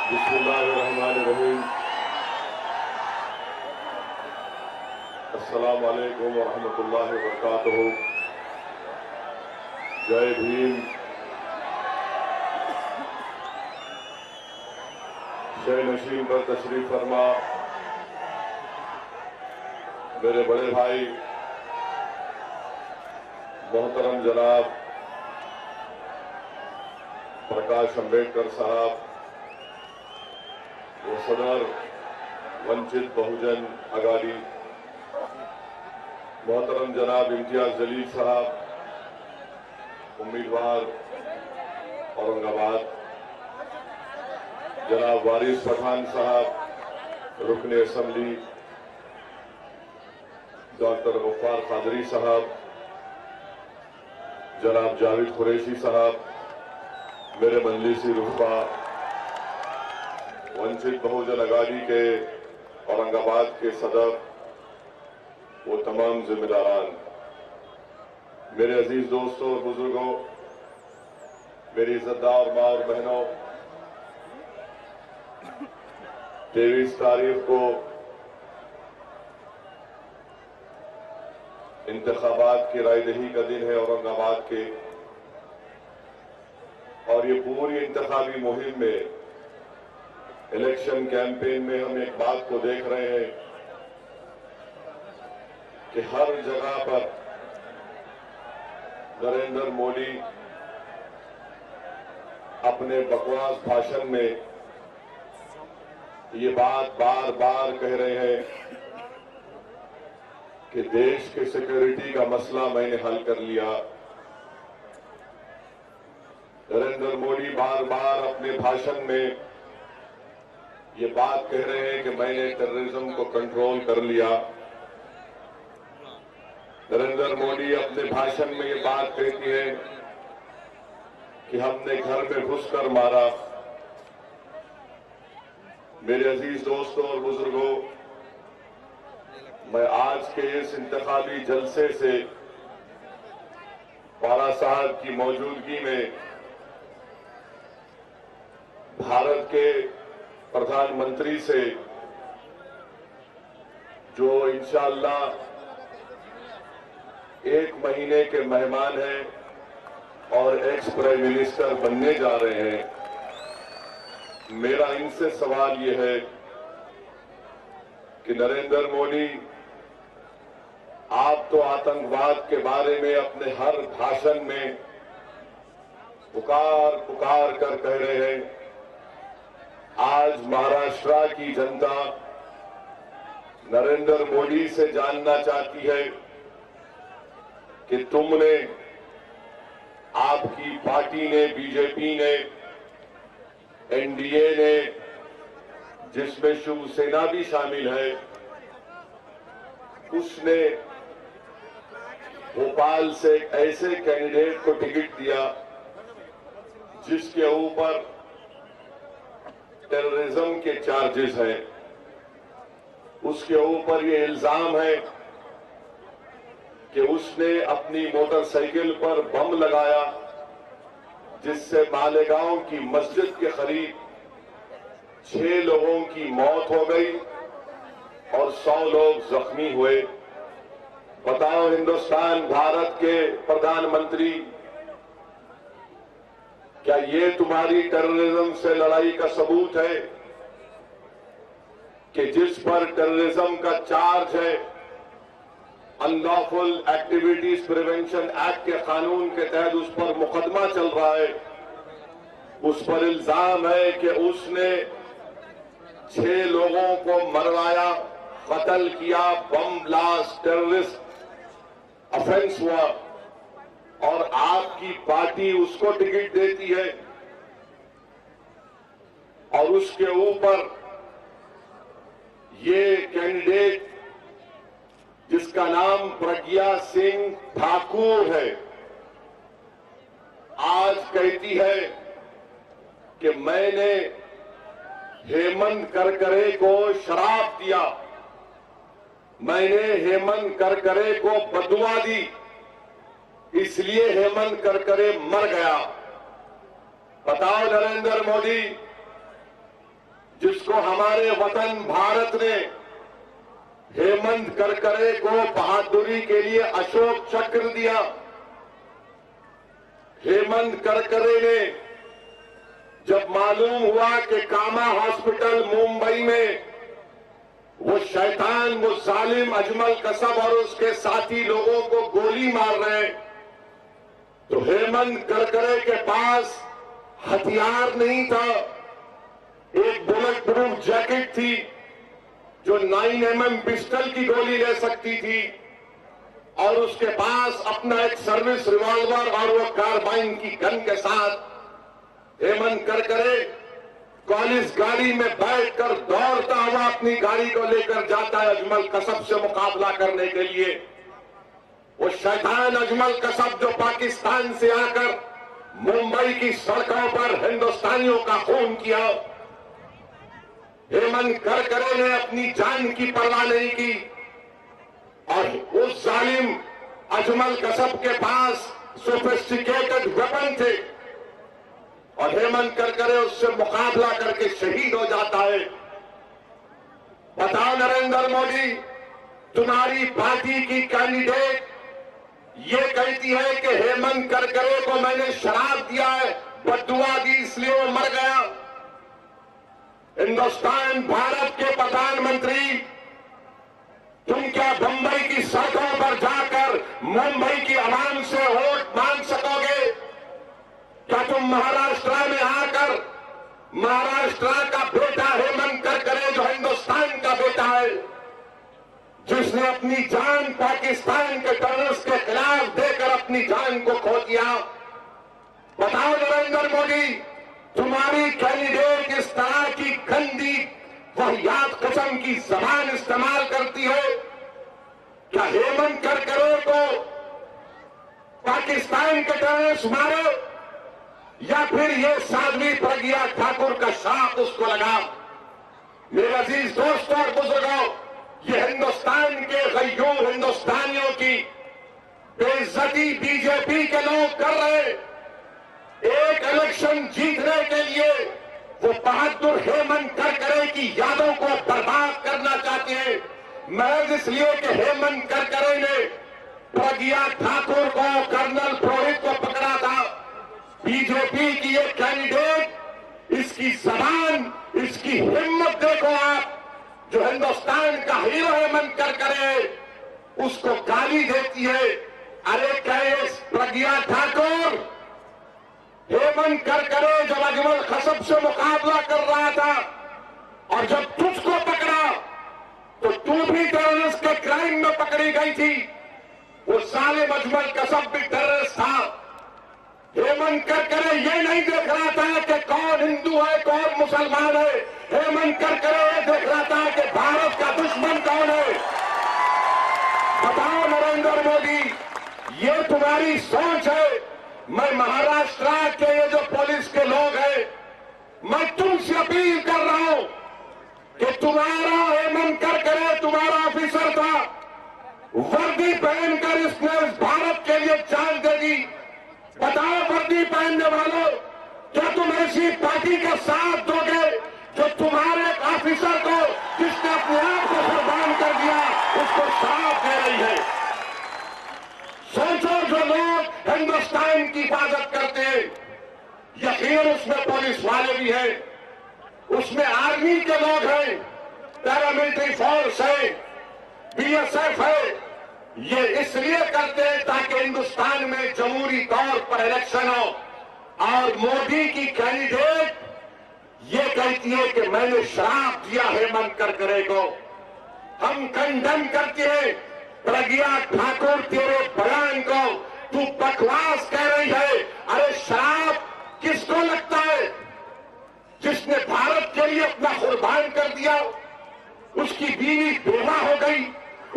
बिस्मिल्लाहिर्रहमानिर्रहीम। अस्सलाम वालेकुम व रहमतुल्लाहि व बरकातुहू। जय भीम। शय नशीन पर तशरीफ फरमा मेरे बड़े भाई मोहतरम जनाब प्रकाश अंबेडकर साहब, वो सदर वंचित बहुजन अगाड़ी, मोहतरम जनाब इम्तियाज जलील साहब, उम्मीदवार औरंगाबाद, जनाब वारिस पठान साहब, रुकने असम्बली, डॉक्टर गफ्फार कादरी साहब, जनाब जावेद कुरैशी साहब, मेरे मजलिसी रुफा, वंचित बहुजन अगाड़ी के औरंगाबाद के सदर, वो तमाम जिम्मेदारान, मेरे अजीज दोस्तों और बुजुर्गों, मेरी इज्जतदार माँ और बहनों, 23 तारीख को इंतखाबात की रायदही का दिन है औरंगाबाद के, और ये पूरी इंतखाबी मुहिम में, इलेक्शन कैंपेन में हम एक बात को देख रहे हैं कि हर जगह पर नरेंद्र मोदी अपने बकवास भाषण में ये बात बार बार कह रहे हैं कि देश के सिक्योरिटी का मसला मैंने हल कर लिया। नरेंद्र मोदी बार बार अपने भाषण में ये बात कह रहे हैं कि मैंने टेररिज्म को कंट्रोल कर लिया। नरेंद्र मोदी अपने भाषण में ये बात कहती है कि हमने घर में घुसकर मारा। मेरे अजीज दोस्तों और बुजुर्गों, मैं आज के इस इंतखाबी जलसे से पारा साहब की मौजूदगी में भारत के प्रधानमंत्री से, जो इंशाअल्लाह 1 महीने के मेहमान हैं और एक्स प्राइम मिनिस्टर बनने जा रहे हैं, मेरा इनसे सवाल ये है कि नरेंद्र मोदी, आप तो आतंकवाद के बारे में अपने हर भाषण में पुकार पुकार कर कह रहे हैं। आज महाराष्ट्र की जनता नरेंद्र मोदी से जानना चाहती है कि तुमने, आपकी पार्टी ने, बीजेपी ने, एनडीए ने, जिसमें शिवसेना भी शामिल है, उसने भोपाल से एक ऐसे कैंडिडेट को टिकट दिया जिसके ऊपर टेररिज्म के चार्जेस हैं। उसके ऊपर ये इल्जाम है कि उसने अपनी मोटरसाइकिल पर बम लगाया, जिससे मालेगांव की मस्जिद के करीब 6 लोगों की मौत हो गई और 100 लोग जख्मी हुए। बताओ हिंदुस्तान, भारत के प्रधानमंत्री, क्या ये तुम्हारी टेररिज्म से लड़ाई का सबूत है कि जिस पर टेररिज्म का चार्ज है, अनलॉफुल एक्टिविटीज प्रिवेंशन एक्ट के कानून के तहत उस पर मुकदमा चल रहा है, उस पर इल्जाम है कि उसने 6 लोगों को मरवाया, कत्ल किया, बम ब्लास्ट, टेररिस्ट ऑफेंस हुआ, और आपकी पार्टी उसको टिकट देती है और उसके ऊपर ये कैंडिडेट जिसका नाम प्रज्ञा सिंह ठाकुर है, आज कहती है कि मैंने हेमंत करकरे को शराब दिया, मैंने हेमंत करकरे को बदुआ दी, इसलिए हेमंत करकरे मर गया। बताओ नरेंद्र मोदी, जिसको हमारे वतन भारत ने हेमंत करकरे को बहादुरी के लिए अशोक चक्र दिया। हेमंत करकरे ने जब मालूम हुआ कि कामा हॉस्पिटल मुंबई में वो शैतान, वो जालिम अजमल कसब और उसके साथी लोगों को गोली मार रहे हैं, तो हेमंत करकरे के पास हथियार नहीं था। एक बुलेट प्रूफ जैकेट थी जो 9mm पिस्टल की गोली ले सकती थी, और उसके पास अपना एक सर्विस रिवॉल्वर और वो कार्बाइन की गन के साथ हेमंत करकरे कॉलेज गाड़ी में बैठकर दौड़ता हुआ अपनी गाड़ी को लेकर जाता है अजमल कसब से मुकाबला करने के लिए। वो शैतान अजमल कसब जो पाकिस्तान से आकर मुंबई की सड़कों पर हिंदुस्तानियों का खून किया, हेमंत करकरे ने अपनी जान की परवाह नहीं की, और उस जालिम अजमल कसब के पास सोफिस्टिकेटेड वेपन थे, और हेमंत करकरे उससे मुकाबला करके शहीद हो जाता है। बताओ नरेंद्र मोदी, तुम्हारी पार्टी की कैंडिडेट ये कहती है कि हेमंत करकरे को मैंने शराब दिया है, बददुआ दी इसलिए वो मर गया। हिंदुस्तान भारत के प्रधानमंत्री, तुम क्या बंबई की सड़कों पर जाकर मुंबई की आवाम से वोट मांग सकोगे? क्या तुम महाराष्ट्र में आकर महाराष्ट्र का बेटा हेमंत करकरे, जो हिंदुस्तान का बेटा है, जिसने अपनी जान पाकिस्तान के टेररिस्ट के खिलाफ देकर अपनी जान को खो दिया, बताओ नरेंद्र मोदी, तुम्हारी कैंडिडेट इस तरह की गंदी वाहियात किस्म की जबान इस्तेमाल करती है? क्या हेमंत करकरे को पाकिस्तान के टेररिस्ट मारे, या फिर ये साध्वी प्रज्ञा ठाकुर का श्राप उसको लगा? मेरे अजीज दोस्तों और बुजुर्गों, ये हिंदुस्तान के गयूर हिंदुस्तानियों की बेइज्जती बीजेपी के लोग कर रहे हैं। एक इलेक्शन जीतने के लिए वो बहादुर हेमंत करकरे की यादों को बर्बाद करना चाहते हैं, महज इसलिए कि हेमंत करकरे ने प्रज्ञा ठाकुर को, कर्नल पुरोहित को पकड़ा था। बीजेपी की ये कैंडिडेट, इसकी जबान, इसकी हिम्मत देखो आप, जो हिंदुस्तान का हीरो हेमंत करकरे, उसको गाली देती है। अरे कहे प्रज्ञा ठाकुर, हेमंत करकरे जब अजमल कसब से मुकाबला कर रहा था और जब तुझको पकड़ा तो तू भी टेररिस्ट के क्राइम में पकड़ी गई थी। वो साले अजमल कसब भी टेररिस्ट था। हेमंत करकरे ये नहीं देख रहा था कि कौन हिंदू है कौन मुसलमान है, हेमंत करकरे ये देख रहा था कि भारत का दुश्मन कौन है। बताओ नरेंद्र मोदी, ये तुम्हारी सोच है? मैं महाराष्ट्र के ये जो पुलिस के लोग हैं, मैं तुमसे अपील कर रहा हूं कि तुम्हारा हेमंत करकरे तुम्हारा ऑफिसर था, वर्दी पहनकर इसने इस भारत के लिए जान दे दी। बताओ वर्दी पहनने वालों, क्या तुम ऐसी पार्टी का साथ दोगे जो तुम्हारे ऑफिसर को, जिसने अपने आप को कुर्बान कर दिया, उसको शराब दे रही है? सोचो, जो लोग हिंदुस्तान की हिफाजत करते हैं, यकीन उसमें पुलिस वाले भी हैं, उसमें आर्मी के लोग हैं, पैरामिलिट्री फोर्स है, बीएसएफ है। ये इसलिए करते हैं ताकि हिंदुस्तान में जमहूरी तौर पर इलेक्शन हो, और मोदी की कैंडिडेट ये कहती है कि मैंने श्राप दिया हेमंत करकरे को। हम कंडेम करते हैं प्रज्ञा ठाकुर तेरे बयान को, तू बकवास कह रही है। अरे श्राप किसको लगता है? जिसने भारत के लिए अपना कुर्बान कर दिया, उसकी बीवी बेवा हो गई,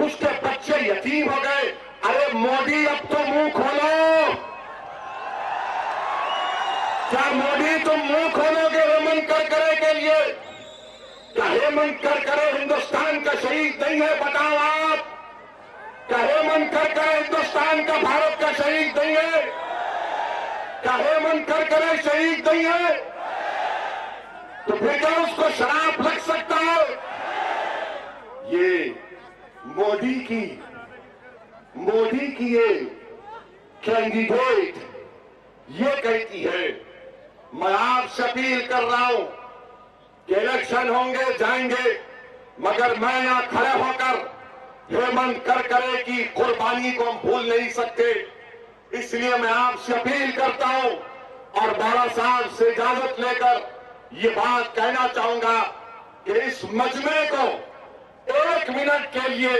उसके बच्चे यतीम हो गए। अरे मोदी, अब तो मुंह खोलो। क्या मोदी तुम मुंह खोलोगे हेमंत करकरे के लिए? क्या हेमंत करकरे हिंदुस्तान का शहीद नहीं है? बताओ आप, क्या हेमंत करकरे हिंदुस्तान का, भारत का शहीद नहीं है? क्या हेमंत करकरे शहीद नहीं है? तो फिर क्या उसको शराब लग सकता है? ये मोदी की ये कैंडिडेट ये कहती है। मैं आपसे अपील कर रहा हूं कि इलेक्शन होंगे जाएंगे, मगर मैं यहां खड़े होकर हेमंत करकरे की कुर्बानी को हम भूल नहीं सकते। इसलिए मैं आपसे अपील करता हूं और बाला साहब से इजाजत लेकर ये बात कहना चाहूंगा कि इस मजमे को 1 मिनट के लिए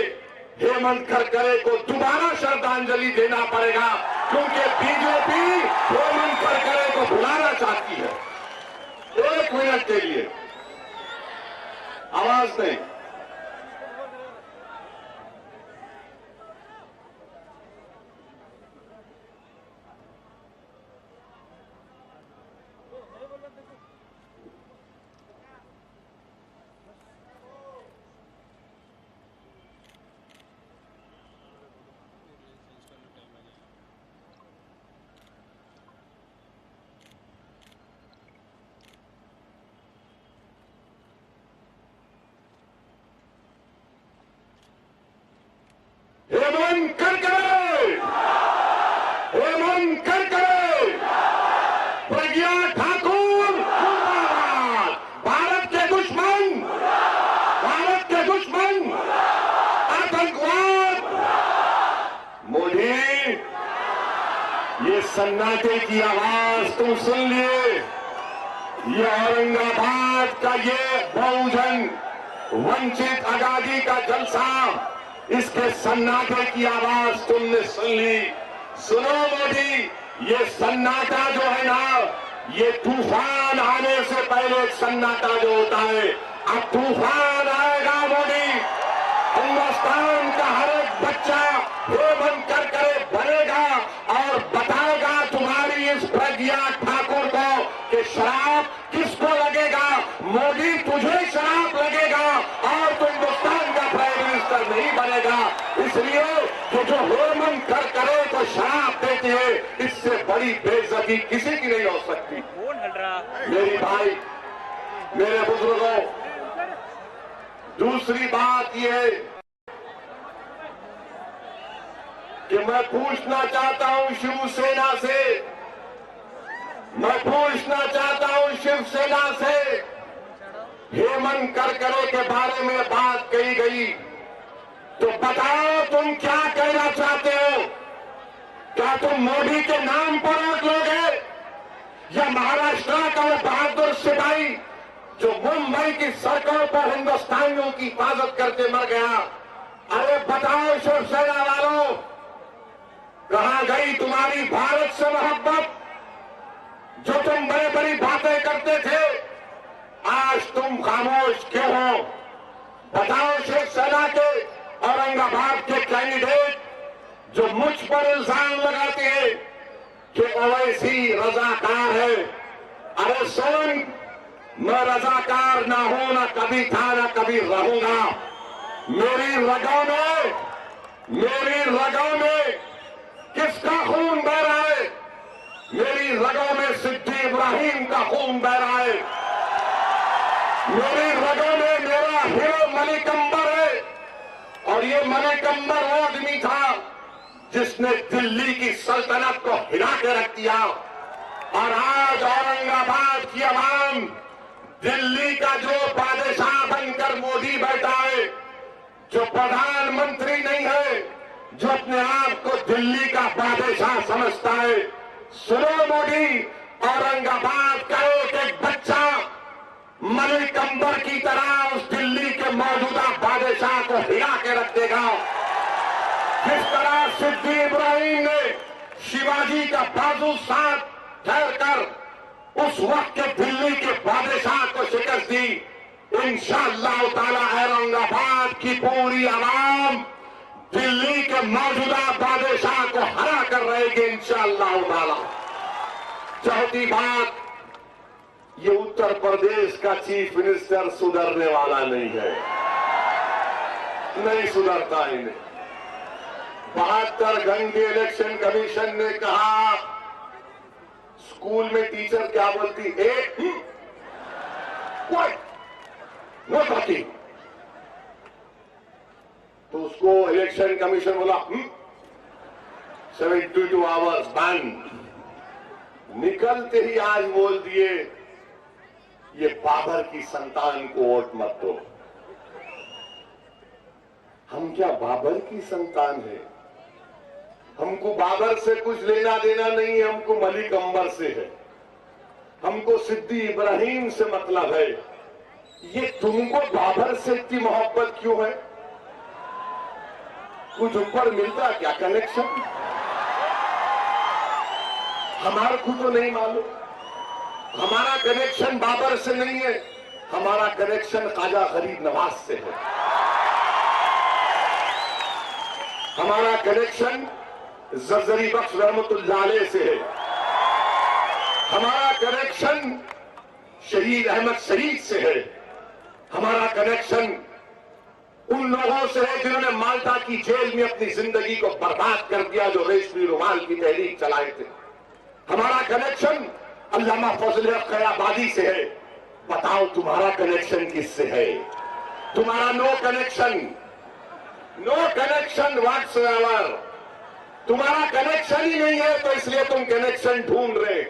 हेमंत करकरे को दोबारा श्रद्धांजलि देना पड़ेगा, क्योंकि बीजेपी हेमंत करकरे को बुलाना चाहती है। 1 मिनट के लिए आवाज नहीं। हेमंत करकरे, प्रज्ञा ठाकुर मुर्दाबाद। भारत के दुश्मन आतंकवाद। मोदी, ये सन्नाटे की आवाज तुम सुन लिए। ये औरंगाबाद का ये बहुजन वंचित आजादी का जलसा, इसके सन्नाटे की आवाज तुमने सुन ली। सुनो मोदी, ये सन्नाटा जो है ना, ये तूफान आने से पहले एक सन्नाटा जो होता है, अब तूफान आएगा मोदी। हिंदुस्तान का हर एक बच्चा हेमंत करकरे बनेगा और बताएगा तुम्हारी इस प्रज्ञा ठाकुर को कि शराब किसको लगेगा। मोदी, तुझे शराब लगेगा और तुम हिंदुस्तान का प्राइम मिनिस्टर नहीं बनेगा। इसलिए कि जो हेमंत करकरे को शराब देती है, इससे बड़ी बेइज्जती किसी की नहीं हो सकती। मेरी भाई, मेरे बुजुर्गों, दूसरी बात यह है कि मैं पूछना चाहता हूं शिवसेना से, हेमंत करकरे के बारे में बात कही गई, तो बताओ तुम क्या कहना चाहते हो? क्या तुम मोदी के नाम पर वोट लोगे, या महाराष्ट्र का वो बहादुर सिपाही जो मुंबई की सड़कों पर हिंदुस्तानियों की हिफाजत करके मर गया? अरे बताओ शिवसेना वालों, कहां गई तुम्हारी भारत से मोहब्बत? जो तुम बड़ी बड़ी बातें करते थे, आज तुम खामोश क्यों हो? बताओ शिवसेना के औरंगाबाद के कैंडिडेट जो मुझ पर इल्जाम लगाते हैं कि ओवैसी रजाकार है। अरे सुन, मैं रजाकार ना हूं, ना कभी था, ना कभी रहूंगा। मेरी रगों में किसका खून बह रहा है? मेरी रगों में सिद्दी इब्राहिम का खून बह रहा है। मेरी रगों में मेरा हीरो मलिक अंबर है, और ये मलिक अंबर वो आदमी था जिसने दिल्ली की सल्तनत को हिला के रख दिया। और आज औरंगाबाद की आवाम दिल्ली का जो बादशाह बनकर मोदी बैठा है, जो प्रधानमंत्री नहीं है, जो अपने आप को दिल्ली का बादशाह समझता है। सुनो मोदी, औरंगाबाद का एक एक बच्चा मलिक अंबर की तरह उस दिल्ली के मौजूदा बादशाह को हिला के रख देगा। जिस तरह सिद्दी इब्राहिम ने शिवाजी का बाजू साथ ठहर कर उस वक्त के दिल्ली के बादशाह को शिकस्त दी, इंशाअल्लाह ताला औरंगाबाद की पूरी आवाम दिल्ली के मौजूदा बादशाह को हरा कर रहेगी इंशाअल्लाह ताला। चौथी बात, ये उत्तर प्रदेश का चीफ मिनिस्टर सुधरने वाला नहीं है, नहीं सुधरता इन्हें। 72 घंटे इलेक्शन कमीशन ने कहा, स्कूल में टीचर क्या बोलती, नो टॉकिंग। तो उसको इलेक्शन कमीशन बोला 72 आवर्स बैन। निकलते ही आज बोल दिए ये बाबर की संतान को वोट मत दो। हम क्या बाबर की संतान है? हमको बाबर से कुछ लेना देना नहीं है, हमको मलिक अंबर से है, हमको सिद्दी इब्राहिम से मतलब है। ये तुमको बाबर से इतनी मोहब्बत क्यों है? कुछ ऊपर मिलता क्या कनेक्शन? हमारे को तो नहीं मालूम। हमारा कनेक्शन बाबर से नहीं है, हमारा कनेक्शन ख्वाजा गरीब नवाज से है। हमारा कनेक्शन जरजरी बख्श रहमतुल्लाह अलैह से है। हमारा कनेक्शन शहीद अहमद शहीद से है। हमारा कनेक्शन उन लोगों से है जिन्होंने माल्टा की जेल में अपनी जिंदगी को बर्बाद कर दिया, जो रेशमी रुमाल की तहरीक चलाए थे। हमारा कनेक्शन अल्लामा फजल हक खैराबादी से है। बताओ तुम्हारा कनेक्शन किससे है? तुम्हारा नो कनेक्शन व्हाट्सएवर। तुम्हारा कनेक्शन ही नहीं है, तो इसलिए तुम कनेक्शन ढूंढ रहे।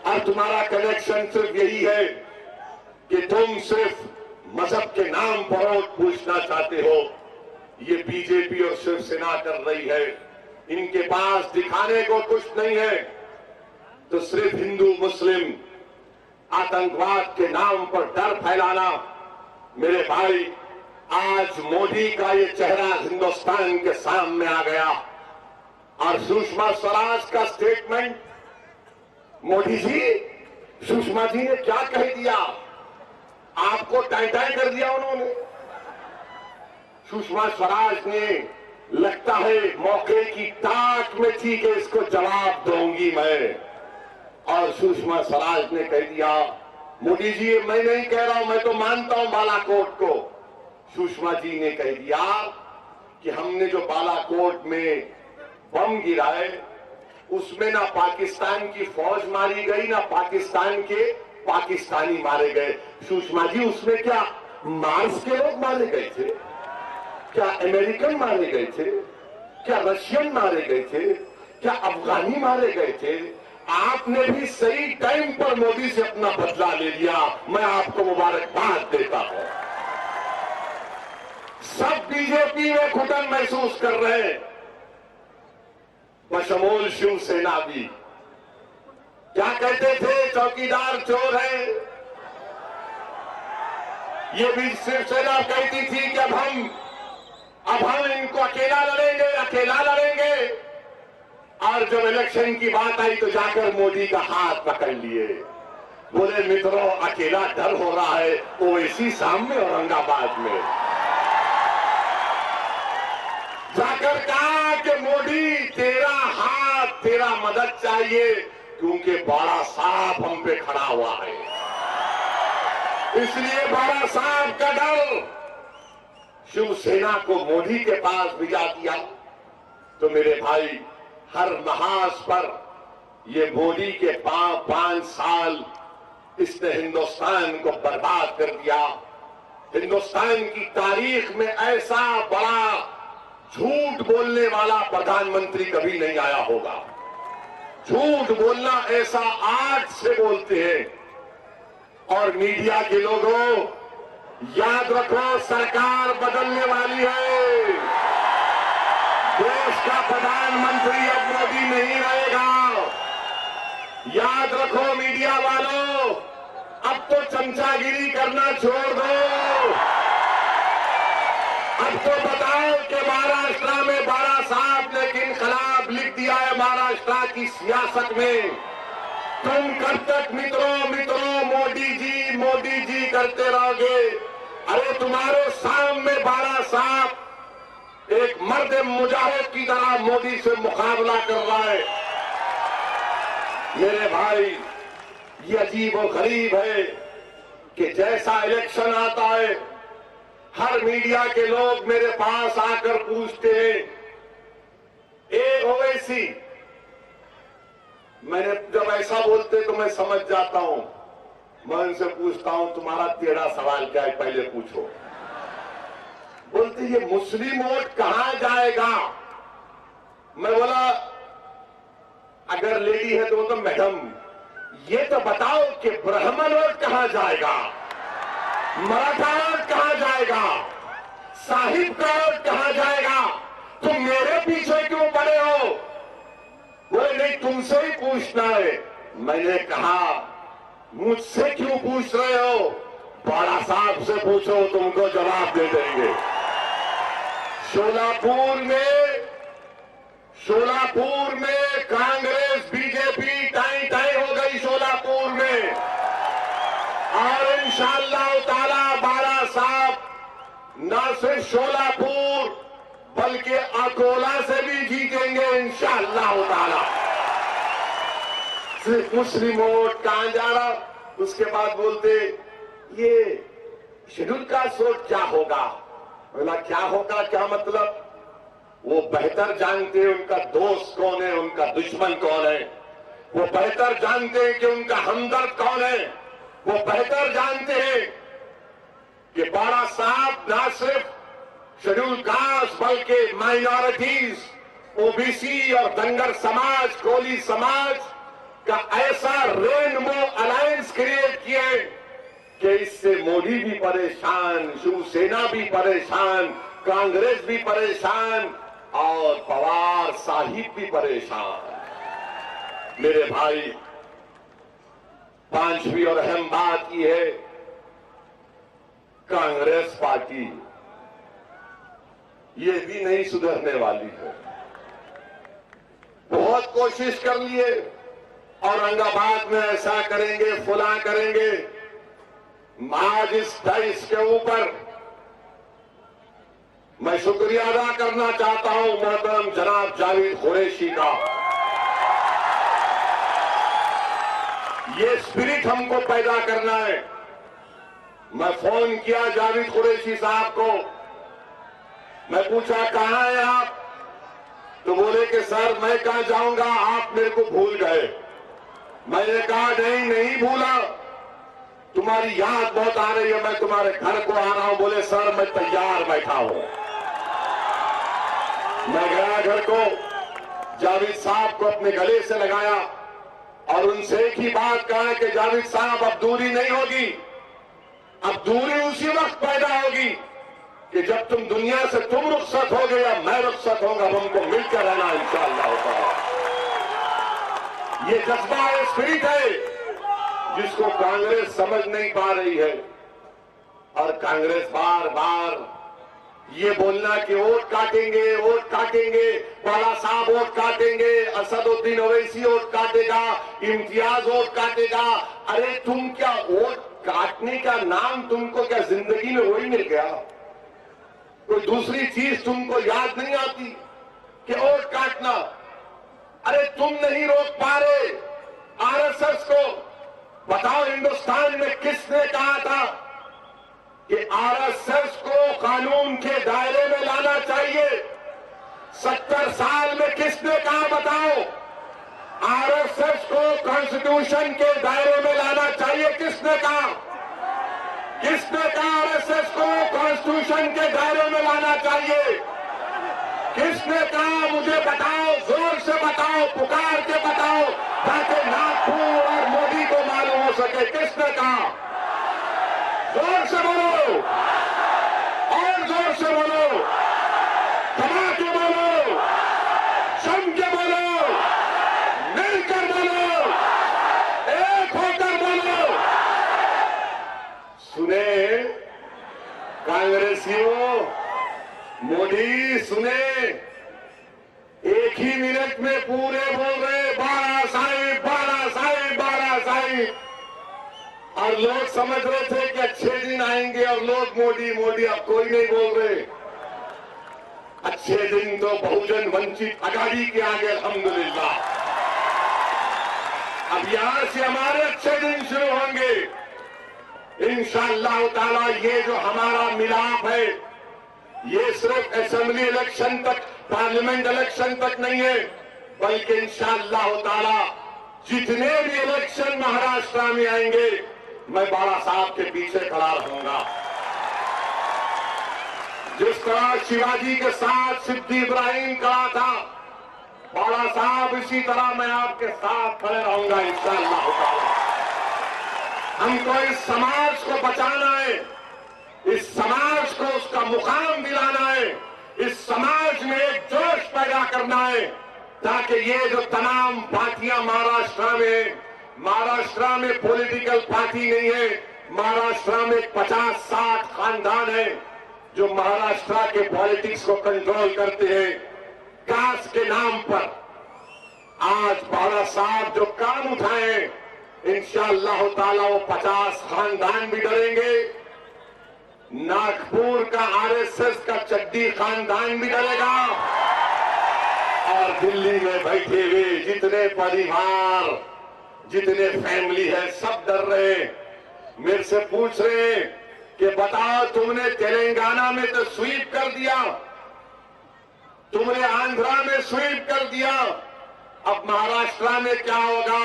और तुम्हारा कनेक्शन सिर्फ यही है कि तुम सिर्फ मजहब के नाम पर वोट पूछना चाहते हो। ये बीजेपी और शिवसेना कर रही है। इनके पास दिखाने को कुछ नहीं है, तो सिर्फ हिंदू मुस्लिम आतंकवाद के नाम पर डर फैलाना। मेरे भाई, आज मोदी का ये चेहरा हिंदुस्तान के सामने आ गया। और सुषमा स्वराज का स्टेटमेंट, मोदी जी, सुषमा जी ने क्या कह दिया? आपको टाई कर दिया उन्होंने। सुषमा स्वराज ने लगता है मौके की ताक में थी कि इसको जवाब दूंगी मैं। और सुषमा स्वराज ने कह दिया, मोदी जी मैं नहीं कह रहा हूं, मैं तो मानता हूं बालाकोट को। सुषमा जी ने कह दिया कि हमने जो बालाकोट में बम गिराए उसमें ना पाकिस्तान की फौज मारी गई, ना पाकिस्तान के पाकिस्तानी मारे गए। सुषमा जी, उसमें क्या मार्स के लोग मारे गए थे? क्या अमेरिकन मारे गए थे? क्या रशियन मारे गए थे? क्या अफगानी मारे गए थे? आपने भी सही टाइम पर मोदी से अपना बदला ले लिया। मैं आपको मुबारकबाद देता हूं। सब बीजेपी में घुटन महसूस कर रहे हैं, बशमूल शिवसेना भी। क्या कहते थे? चौकीदार चोर है। ये भी शिवसेना कहती थी कि अब हम इनको अकेला लड़ेंगे। और जब इलेक्शन की बात आई तो जाकर मोदी का हाथ पकड़ लिए। बोले मित्रों, अकेला डर हो रहा है ओवैसी सामने औरंगाबाद में। जाकर कहा कि मोदी, तेरा हाथ, तेरा मदद चाहिए, क्योंकि बड़ा सांप हम पे खड़ा हुआ है। इसलिए बड़ा सांप का डर शिवसेना को मोदी के पास भिजा दिया। तो मेरे भाई, हर महाज पर ये मोदी के 5 साल इसने हिंदुस्तान को बर्बाद कर दिया। हिंदुस्तान की तारीख में ऐसा बड़ा झूठ बोलने वाला प्रधानमंत्री कभी नहीं आया होगा। झूठ बोलना ऐसा आज से बोलते हैं। और मीडिया के लोगों, याद रखो, सरकार बदलने वाली है। देश का प्रधानमंत्री अब मोदी नहीं रहेगा। याद रखो मीडिया वालों, अब तो चमचागिरी करना छोड़ दो। अब तो बताओ कि महाराष्ट्र में बाला साहब ने किन खिलाफ लिख दिया है महाराष्ट्र की सियासत में। तुम कब तक मित्रों मोदी जी करते रहोगे? अरे तुम्हारे सामने बाला साहब एक मर्द मुजाहिद की तरह मोदी से मुकाबला कर रहा है। मेरे भाई, ये अजीब और गरीब है कि जैसा इलेक्शन आता है, हर मीडिया के लोग मेरे पास आकर पूछते हैं, एक ओवैसी। मैंने जब ऐसा बोलते तो मैं समझ जाता हूं मैं उनसे पूछता हूं तुम्हारा टेढ़ा सवाल क्या है, पहले पूछो। बोलते ये मुस्लिम वोट कहां जाएगा? मैं बोला अगर लेडी है तो मैडम ये तो बताओ कि ब्राह्मण वोट कहां जाएगा, मराठा वोट कहां जाएगा, साहिब का वोट कहां जाएगा? तुम मेरे पीछे क्यों पड़े हो? बोले नहीं तुमसे ही पूछना है। मैंने कहा मुझसे क्यों पूछ रहे हो? बाड़ा साहब से पूछो, तुमको जवाब दे देंगे। शोलापुर में कांग्रेस बीजेपी टाई टाई हो गई शोलापुर में, और इंशाअल्लाह ताला बाड़ा साहब न सिर्फ शोलापुर बल्कि अकोला से भी जीतेंगे इंशाअल्लाह ताला। सिर्फ मुस्लिम वोट कहां जा रहा? उसके बाद बोलते ये शेड्यूल कास्ट वोट क्या होगा? बोला क्या होगा, क्या मतलब? वो बेहतर जानते हैं उनका दोस्त कौन है, उनका दुश्मन कौन है। वो बेहतर जानते हैं कि उनका हमदर्द कौन है। वो बेहतर जानते हैं कि बाड़ा साहब न सिर्फ शेड्यूल कास्ट बल्कि माइनॉरिटीज, ओबीसी और धनगर समाज, कोली समाज का ऐसा रेनबो अलायंस क्रिएट किए कि इससे मोदी भी परेशान, शिवसेना भी परेशान, कांग्रेस भी परेशान और पवार साहिब भी परेशान। मेरे भाई, पांचवी और अहम बात यह है, कांग्रेस पार्टी ये भी नहीं सुधरने वाली है। बहुत कोशिश कर लिए, औरंगाबाद में ऐसा करेंगे, फुला करेंगे। आज इस डाइस के ऊपर मैं शुक्रिया अदा करना चाहता हूं मोहतरम जनाब जावेद कुरैशी का। ये स्पिरिट हमको पैदा करना है। मैं फोन किया जावेद कुरैशी साहब को, मैं पूछा कहां है आप? तो बोले कि सर मैं कहां जाऊंगा, आप मेरे को भूल गए। मैंने कहा नहीं भूला, तुम्हारी याद बहुत आ रही है, मैं तुम्हारे घर को आ रहा हूं। बोले सर मैं तैयार बैठा हूं। मैं गया घर को, जावेद साहब को अपने गले से लगाया और उनसे एक ही बात कहा कि जावेद साहब अब दूरी नहीं होगी, अब दूरी उसी वक्त पैदा होगी कि जब तुम दुनिया से तुम रुखसत होगे या मैं रुखसत होगा, हमको मिलकर रहना इंशाअल्लाह ताला। ये जज्बा है, स्पिरिट है जिसको कांग्रेस समझ नहीं पा रही है। और कांग्रेस बार बार ये बोलना कि वोट काटेंगे, वोट काटेंगे, बाला साहब वोट काटेंगे, असदुद्दीन ओवैसी वोट काटेगा, इम्तियाज वोट काटेगा। अरे तुम क्या वोट काटने का नाम तुमको क्या जिंदगी में वही मिल गया? कोई दूसरी चीज तुमको याद नहीं आती कि वोट काटना? अरे तुम नहीं रोक पा रहे आरएसएस को। बताओ हिंदुस्तान में किसने कहा था कि आरएसएस को कानून के दायरे में लाना चाहिए? 70 साल में किसने कहा? बताओ। आरएसएस को कॉन्स्टिट्यूशन के दायरे में लाना चाहिए, किसने कहा? किसने कहा आरएसएस को कॉन्स्टिट्यूशन के दायरे में लाना चाहिए? किसने कहा? मुझे बताओ, जोर से बताओ, पुकार के बताओ, ताकि नागपुर और मोदी को मालूम हो सके। किसने कहा? जोर से बोलो, और जोर से बोलो, दबा के बोलो, जम के बोलो, मिलकर बोलो, एक होकर बोलो। सुने कांग्रेसियों, मोदी सुने, एक ही मिनट में पूरे बोल रहे बाड़ा साहिब, बाड़ा साहिब, बाड़ा साहिब। और लोग समझ रहे थे कि अच्छे दिन आएंगे और लोग मोदी मोदी, अब कोई नहीं बोल रहे। अच्छे दिन तो बहुजन वंचित आघाड़ी के आगे अल्हम्दुलिल्लाह। अब यहां से हमारे अच्छे दिन शुरू होंगे इंशाअल्लाह ताला। ये जो हमारा मिलाप है, ये सिर्फ असेंबली इलेक्शन तक, पार्लियामेंट इलेक्शन तक नहीं है, बल्कि इंशाअल्लाह ताला जितने भी इलेक्शन महाराष्ट्र में आएंगे मैं बाला साहब के पीछे खड़ा रहूंगा। जिस तरह शिवाजी के साथ सिद्दी इब्राहिम खड़ा था, बाला साहब इसी तरह मैं आपके साथ खड़े रहूंगा इंशाअल्लाह ताला। हमको इस समाज को बचाना है, इस समाज को उसका मुकाम दिलाना है, इस समाज में एक जोश पैदा करना है, ताकि ये जो तमाम पार्टियां महाराष्ट्र में पॉलिटिकल पार्टी नहीं है, महाराष्ट्र में 50-60 खानदान है जो महाराष्ट्र के पॉलिटिक्स को कंट्रोल करते हैं। कास्ट के नाम पर आज बाला साहब जो काम उठाए, इंशाअल्लाह ताला वो 50 खानदान भी डरेंगे, नागपुर का आरएसएस का चड्डी खानदान भी डरेगा, और दिल्ली में बैठे हुए जितने परिवार, जितने फैमिली है, सब डर रहे हैं। मेरे से पूछ रहे हैं कि बताओ, तुमने तेलंगाना में तो स्वीप कर दिया, तुमने आंध्रा में स्वीप कर दिया, अब महाराष्ट्र में क्या होगा?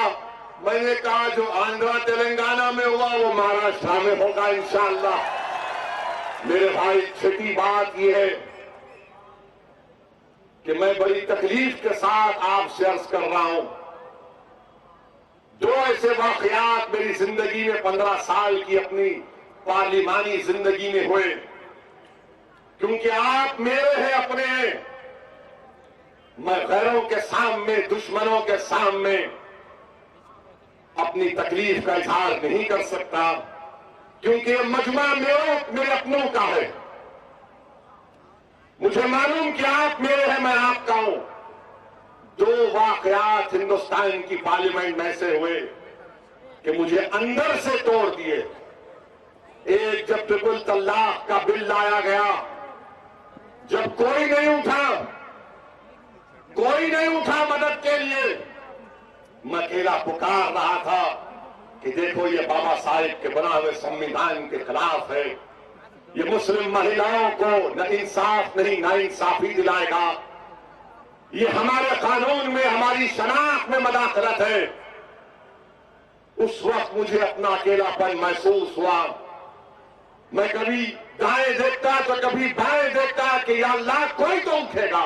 मैंने कहा जो आंध्रा तेलंगाना में हुआ वो महाराष्ट्र में होगा इंशाअल्लाह। मेरे भाई, छठी बात यह है कि मैं बड़ी तकलीफ के साथ आपसे अर्ज कर रहा हूं। दो ऐसे वाकयात मेरी जिंदगी में 15 साल की अपनी पार्लिमानी जिंदगी में हुए, क्योंकि आप मेरे हैं, अपने हैं। मैं गैरों के सामने, दुश्मनों के सामने अपनी तकलीफ का इजहार नहीं कर सकता, क्योंकि ये मजमा मेरे अपनों का है। मुझे मालूम कि आप मेरे हैं, मैं आपका हूं। दो वाकयात हिंदुस्तान की पार्लियामेंट में से हुए कि मुझे अंदर से तोड़ दिए। एक, जब ट्रिपल तलाक का बिल लाया गया, जब कोई नहीं उठा मदद के लिए, मैं अकेला पुकार रहा था कि देखो ये बाबा साहिब के बना हुए संविधान के खिलाफ है, ये मुस्लिम महिलाओं को न इंसाफ नहीं नाइंसाफी दिलाएगा, ये हमारे कानून में, हमारी शनाख्त में मदाखलत है। उस वक्त मुझे अपना अकेलापन महसूस हुआ। मैं कभी दाएं देखता तो कभी बाएं देखता कि या अल्लाह कोई तो उठेगा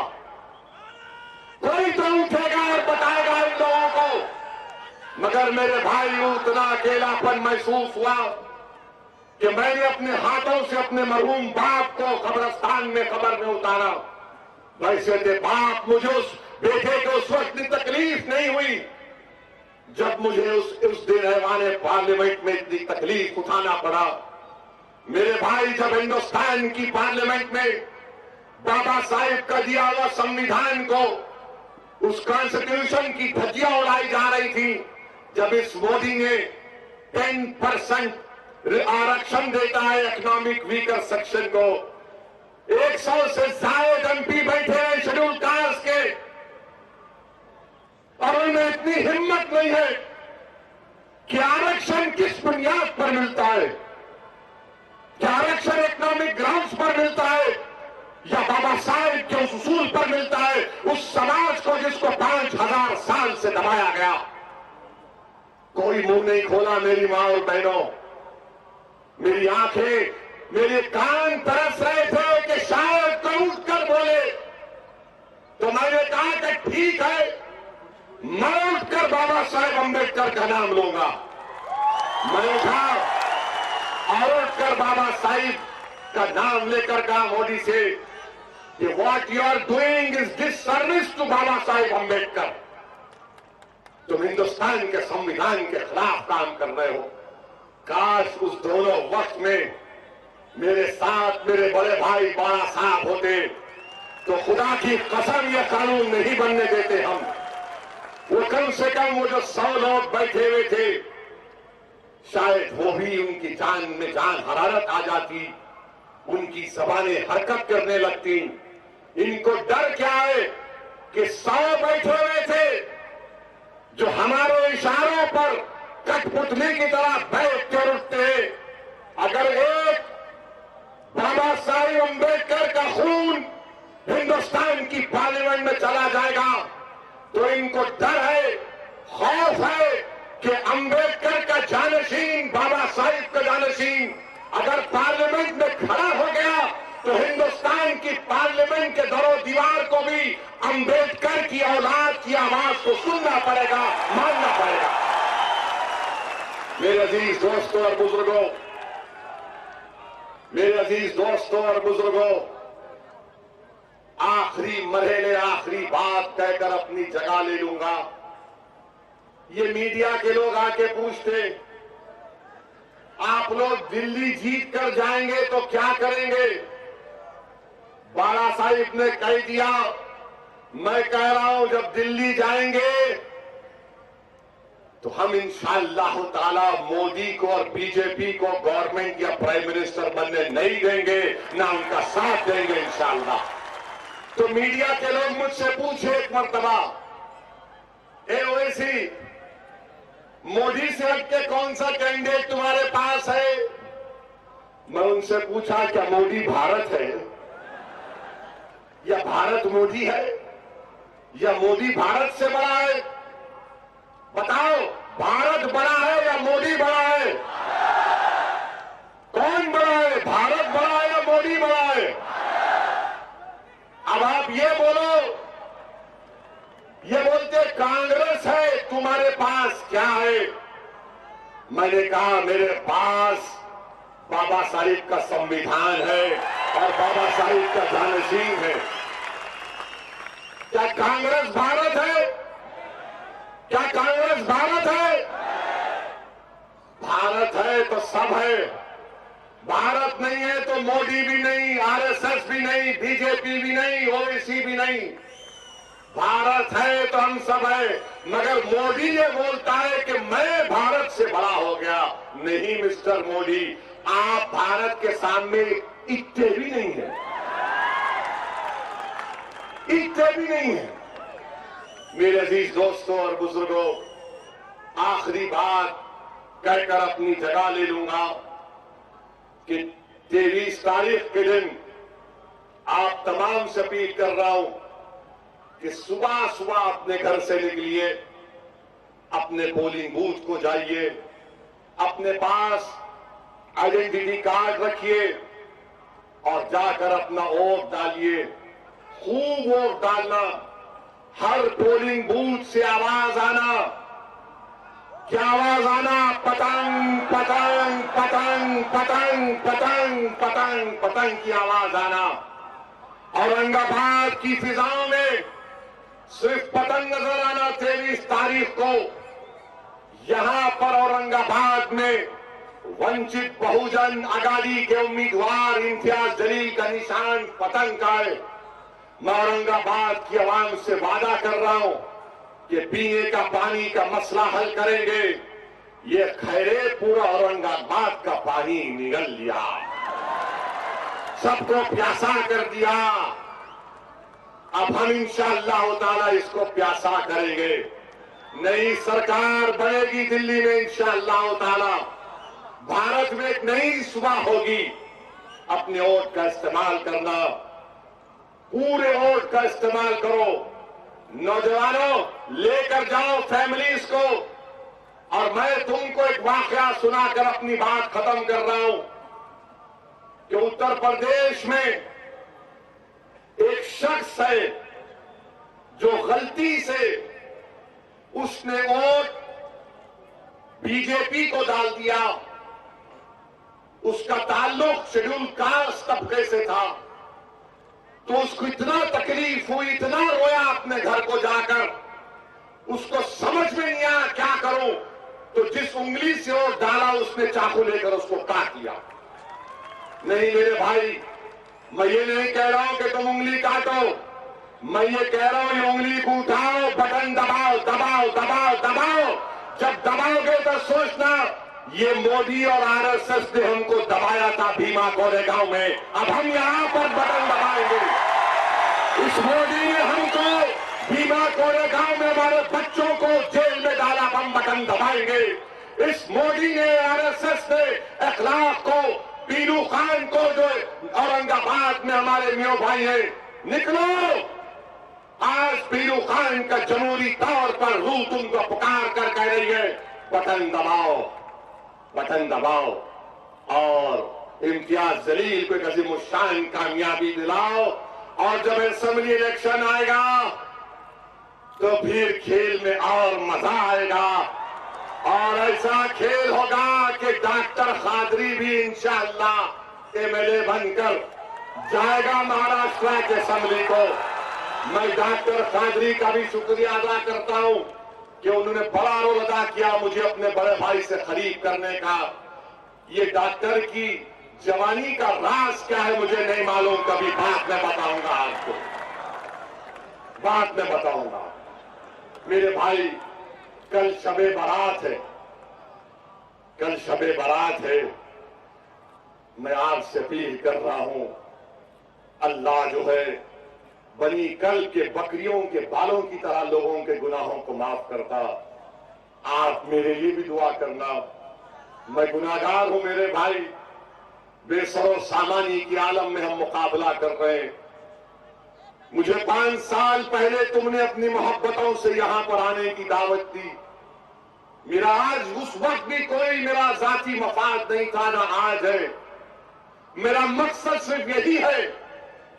और बताएगा इन लोगों को। मगर मेरे भाई, उतना अकेलापन महसूस हुआ कि मैंने अपने हाथों से अपने मरहूम बाप को कब्रिस्तान में, कब्र में उतारा। वैसे थे बाप, मुझे उस बेटे को उस वक्त इतनी तकलीफ नहीं हुई जब मुझे उस दिन ऐवाने पार्लियामेंट में इतनी तकलीफ उठाना पड़ा। मेरे भाई, जब हिंदुस्तान की पार्लियामेंट में बाबा साहिब का दिया हुआ संविधान को, उस कॉन्स्टिट्यूशन की धज्जियां उड़ाई जा रही थी, जब इस मोदी ने 10% आरक्षण देता है इकोनॉमिक वीकर सेक्शन को, 100 से ज्यादा एमपी बैठे हैं शेड्यूल कास्ट के, और उनमें इतनी हिम्मत नहीं है कि आरक्षण किस बुनियाद पर मिलता है, क्या आरक्षण इकोनॉमिक ग्राउंड्स पर मिलता है या बाबा साहिब के उस उसूल पर मिलता है, उस समाज को जिसको 5000 साल से दबाया गया। कोई मुंह नहीं खोला। मेरी मां और बहनों, मेरी आंखें, मेरे कान तरस रहे थे कि शायद कोई उठकर बोले, तो मैंने कहा कि ठीक है, मैं उठकर बाबा साहेब अम्बेडकर का नाम लूंगा। मैंने कहा और उठकर बाबा साहिब का नाम लेकर कहा मोदी से कि what you are doing is disservice to Baba Sahib Ambedkar. तुम हिंदुस्तान के संविधान के खिलाफ काम कर रहे हो। काश उस दोनों वक्त में मेरे साथ मेरे बड़े भाई बाला साहब होते, तो खुदा की कसम यह कानून नहीं बनने देते हम। वो कम से कम वो जो 100 लोग बैठे हुए थे, शायद वो भी उनकी जान में जान हरारत आ जाती, उनकी जबानें हरकत करने लगती। इनको डर क्या है कि 100 बैठे हुए थे जो हमारे इशारों पर कठपुतली की तरह बैठ कर उठते हैं। अगर एक बाबा साहिब अम्बेडकर का खून हिंदुस्तान की पार्लियामेंट में चला जाएगा तो इनको डर है, खौफ है कि अंबेडकर का जानशीन, बाबा साहिब का जानशीन अगर पार्लियामेंट में खड़ा हो गया तो हिंदुस्तान की पार्लियामेंट के दरो दीवार को भी अंबेडकर की औलाद की आवाज को सुनना पड़ेगा, मानना पड़ेगा। मेरे अजीज दोस्तों और बुजुर्गों, मेरे अजीज दोस्तों और बुजुर्गों, आखिरी मरहले आखिरी बात कहकर अपनी जगह ले लूंगा। ये मीडिया के लोग आके पूछते, आप लोग दिल्ली जीत कर जाएंगे तो क्या करेंगे? बाला साहिब ने कह दिया, मैं कह रहा हूं जब दिल्ली जाएंगे तो हम इंशाअल्लाह ताला मोदी को और बीजेपी को गवर्नमेंट या प्राइम मिनिस्टर बनने नहीं देंगे, ना उनका साथ देंगे इंशाअल्लाह। तो मीडिया के लोग मुझसे पूछे एक मर्तबा, ओवैसी मोदी से हट के कौन सा कैंडिडेट तुम्हारे पास है? मैं उनसे पूछा, क्या मोदी भारत है या भारत मोदी है या मोदी भारत से बड़ा है? बताओ, भारत बड़ा है या मोदी बड़ा है? कौन बड़ा है, भारत बड़ा है या मोदी बड़ा है? अब आप ये बोलो, ये बोलते कांग्रेस है, तुम्हारे पास क्या है? मैंने कहा मेरे पास बाबा साहिब का संविधान है और बाबा साहिब का जानशीन है। क्या कांग्रेस भारत है? क्या कांग्रेस भारत है? भारत है तो सब है, भारत नहीं है तो मोदी भी नहीं, आरएसएस भी नहीं, बीजेपी भी नहीं, ओवैसी भी नहीं। भारत है तो हम सब है। मगर मोदी ये बोलता है कि मैं भारत से बड़ा हो गया। नहीं मिस्टर मोदी, आप भारत के सामने इतने भी नहीं है, इतने भी नहीं है। मेरे अजीज दोस्तों और बुजुर्गों, आखिरी बात कहकर अपनी जगह ले लूंगा कि 23 तारीख के दिन आप तमाम से अपील कर रहा हूं कि सुबह सुबह अपने घर से निकलिए, अपने पोलिंग बूथ को जाइए, अपने पास आइडेंटिटी कार्ड रखिए और जाकर अपना वोट डालिए। खूब वोट डालना, हर पोलिंग बूथ से आवाज आना। क्या आवाज आना? पतंग पतंग पतंग पतंग पतंग पतंग पतंग की आवाज आना। औरंगाबाद की फिजाओं में सिर्फ पतंग नजर आना 23 तारीख को। यहां पर औरंगाबाद में वंचित बहुजन अगाड़ी के उम्मीदवार इम्तियाज जलील का निशान पतंग का है। मैं औरंगाबाद की आवाम से वादा कर रहा हूं कि पीने का पानी का मसला हल करेंगे। ये खैरे पूरा औरंगाबाद का पानी निगल लिया, सबको प्यासा कर दिया। अब हम इंशाअल्लाह ताला इसको प्यासा करेंगे। नई सरकार बनेगी दिल्ली में इंशाअल्लाह ताला। भारत में एक नई सुबह होगी। अपने वोट का इस्तेमाल करना, पूरे वोट का इस्तेमाल करो। नौजवानों, लेकर जाओ फैमिलीज को। और मैं तुमको एक वाकया सुनाकर अपनी बात खत्म कर रहा हूं कि उत्तर प्रदेश में एक शख्स है जो गलती से उसने वोट बीजेपी को डाल दिया। उसका ताल्लुक शेड्यूल कास्ट तबके से था। तो उसको इतना तकलीफ हुई, इतना रोया अपने घर को जाकर। उसको समझ में नहीं आया क्या करूं। तो जिस उंगली से वो डाला उसने चाकू लेकर उसको काट दिया। नहीं मेरे भाई, मैं ये नहीं कह रहा हूं कि तुम उंगली काटो। मैं ये कह रहा हूं ये उंगली को उठाओ, बटन दबाओ दबाओ दबाओ दबाओ। जब दबाओगे तो सोचना ये मोदी और आरएसएस ने हमको दबाया था भीमा कोरेगांव में। अब हम यहां पर बटन दबाएंगे। इस मोदी ने हमको भीमा कोरेगांव में हमारे बच्चों को जेल में डाला, हम बटन दबाएंगे। इस मोदी ने, आरएसएस ने अखलाक को, पीलू खान को जो औरंगाबाद में हमारे मियों भाई हैं, निकलो। आज पीलू खान का जमहूरी तौर पर रूह तुमको पुकार कर कह रही है बटन दबाओ, बटन दबाओ और इम्तियाज जलील को एक अजीमुशान कामयाबी दिलाओ। और जब असेंबली इलेक्शन आएगा तो फिर खेल में और मजा आएगा और ऐसा खेल होगा कि डॉक्टर खादरी भी इंशाअल्लाह एमएलए बनकर जाएगा महाराष्ट्र के असेंबली को। मैं डॉक्टर खादरी का भी शुक्रिया अदा करता हूं कि उन्होंने बड़ा रोल अदा किया मुझे अपने बड़े भाई से खरीद करने का। ये डॉक्टर की जवानी का राज क्या है मुझे नहीं मालूम, कभी बात में बताऊंगा आपको, बात में बताऊंगा। मेरे भाई कल शबे बारात है, कल शबे बारात है। मैं आपसे अपील कर रहा हूं, अल्लाह जो है बनी कल के बकरियों के बालों की तरह लोगों के गुनाहों को माफ करता। आप मेरे लिए भी दुआ करना। मैं गुनाहगार हूं मेरे भाई, बेसरो सामानी की आलम में हम मुकाबला कर रहे हैं। मुझे 5 साल पहले तुमने अपनी मोहब्बतों से यहां पर आने की दावत दी। मेरा आज उस वक्त भी कोई मेरा जाती मफाद नहीं था, ना आज है। मेरा मकसद सिर्फ यही है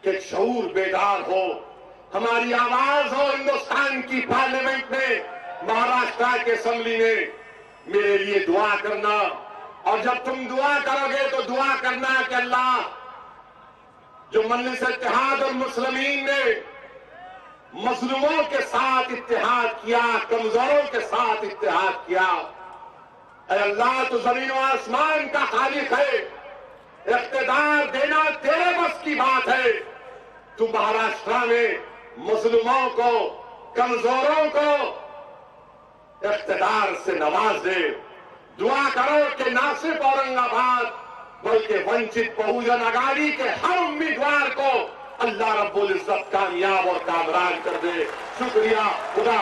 कि शऊर बेदार हो, हमारी आवाज हो हिंदुस्तान की पार्लियामेंट में, महाराष्ट्र के असेंबली में। मेरे लिए दुआ करना और जब तुम दुआ करोगे तो दुआ करना कि अल्लाह जो मजलिस इत्तेहाद और मुस्लिमीन ने मजलूमों के साथ इत्तेहाद किया, कमजोरों के साथ इत्तेहाद किया, अल्लाह तो जमीन और आसमान का खालिक है, इख्तिदार देना तेरे बस की बात है। तू महाराष्ट्र में मजलूमों को, कमजोरों को इख्तिदार से नवाज दे। दुआ करो कि ना सिर्फ औरंगाबाद बल्कि वंचित बहुजन अगाड़ी के हर उम्मीदवार को अल्लाह रब्बुल इज्जत कामयाब और कामरान कर दे। शुक्रिया, खुदा।